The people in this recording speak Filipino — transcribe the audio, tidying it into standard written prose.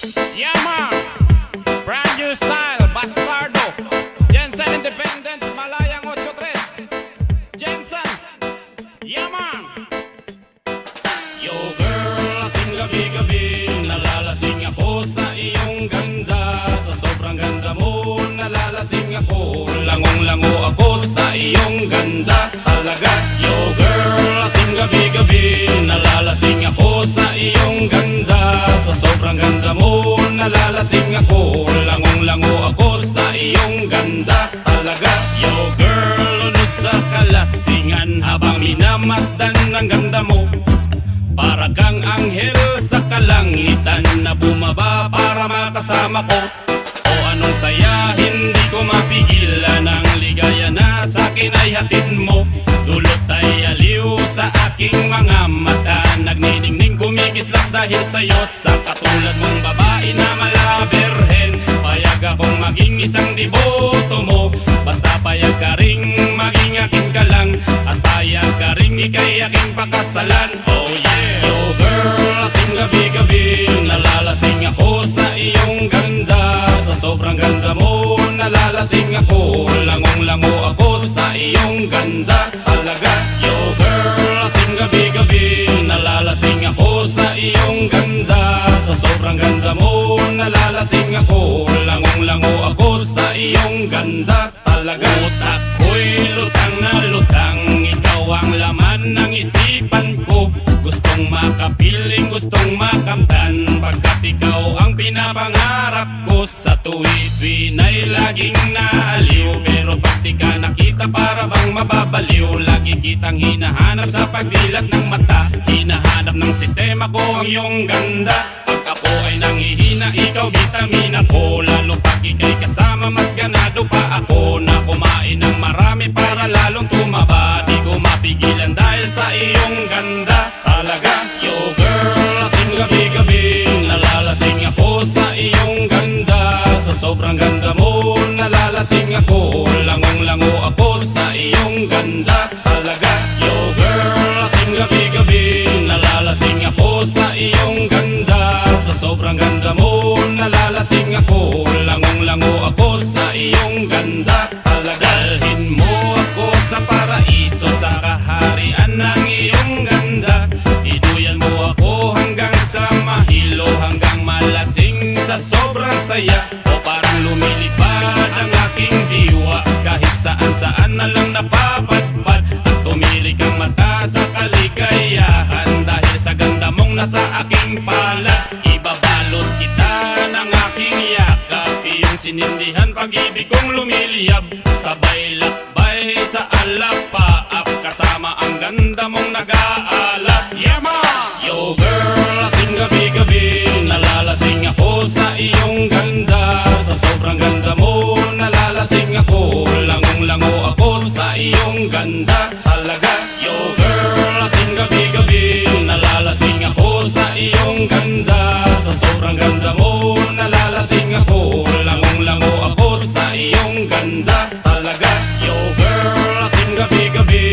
Yeah, man. Brand new style, Bastardo. Jensen Independence, Malayang 83. Jensen. Yeah, man. Yo, girl, lasing gabi-gabi. Nalalasing ako sa iyong ganda. Sa sobrang ganda mo, nalalasing ako. Langong-lango ako sa iyong ganda. Talaga, yo, girl, lasing gabi-gabi. Nalalasing ako sa iyong ganda. Sa sobrang ganda mo, nalalasing ako. Langong-lango ako sa iyong ganda. Talaga, yo, girl, lunod sa kalasingan. Habang minamasdan ng ganda mo, para kang anghel sa kalangitan na bumaba para makasama ko. O anong saya, hindi ko mapigilan. Ang ligaya na sa'kin ay hatid mo. Dulot ay aliw sa aking mga mata. Nagniningning kumikislap dahil sa'yo. Sa katulad mong babae na malaberhen, payag akong maging isang deboto mo. Basta payag ka ring maging akin ka lang, at payag ka ring ikay aking pakasalan. Oh yeah. Yo girl, lasing gabi-gabi. Nalalasing ako sa iyong ganda. Sa sobrang ganda mo, nalalasing ako. Langong-lango ako sa iyong ganda. Talaga, yo girl, lasing gabi-gabi. Nalalasing ako sa iyong ganda. Sa sobrang ganda mo, nalalasing ako. Langong-lango ako sa iyong ganda. Talaga, utak ko'y lutang na lutang. Ikaw ang laman ng isipan ko. Gustong makapiling, gustong makamtan, pagkat ikaw ang pinapangarap ko. Sa tuwid-tuwid ay laging naaliw, pero pag di ka nakita para bang mababaliw. Lagi kitang hinahanap sa pagdilat ng mata. Hinahanap ng sistema ko ang iyong ganda. Pag ako ay nanghihina, ikaw vitamina ko. Lalo pag ikay kasama, mas ganado pa ako na kumain ng marami para lalong tumaba. Di ko mapigilan dahil sa iyong ganda. Talaga, yo girl, lasing gabi-gabi. Nalalasing ako sa iyong ganda. Sa sobrang ganda mo, nalalasing ako. Langong-lango ako sa iyong ganda. Talaga, yo girl, lasing gabi-gabi. Nalalasing ako sa iyong ganda. Sa sobrang ganda mo, nalalasing ako. Langong-lango ako sa iyong ganda. Talaga, dalhin mo ako sa paraiso, sa kaharian ng iyong ganda. Iduyan mo ako hanggang sa mahilo, hanggang malasing sa sobrang saya. O parang lumilipad ang aking diwa, kahit saan-saan na lang napapadpad. At tumirik ang mata sa kaligayahan, dahil sa ganda mong nasa aking palad. Ibabalot kita ng aking yakap, iyong sinindihan pag-ibig kong lumiliyab. Sabay lakbay sa alapaap, kasama ang ganda mong nag-aalap. Yeah ma! Yo girl, lasing gabi-gabi. Nalalasing ako sa iyong ganda. Sa sobrang ganda mo, nalalasing ako. Langong-lango ako sa iyong ganda. Talaga, yo girl, lasing gabi-gabi. Nalalasing ako sa iyong ganda. Sa sobrang ganda mo, nalalasing ako. Langong-lango ako sa iyong ganda. Talaga, yo girl, lasing gabi-gabi.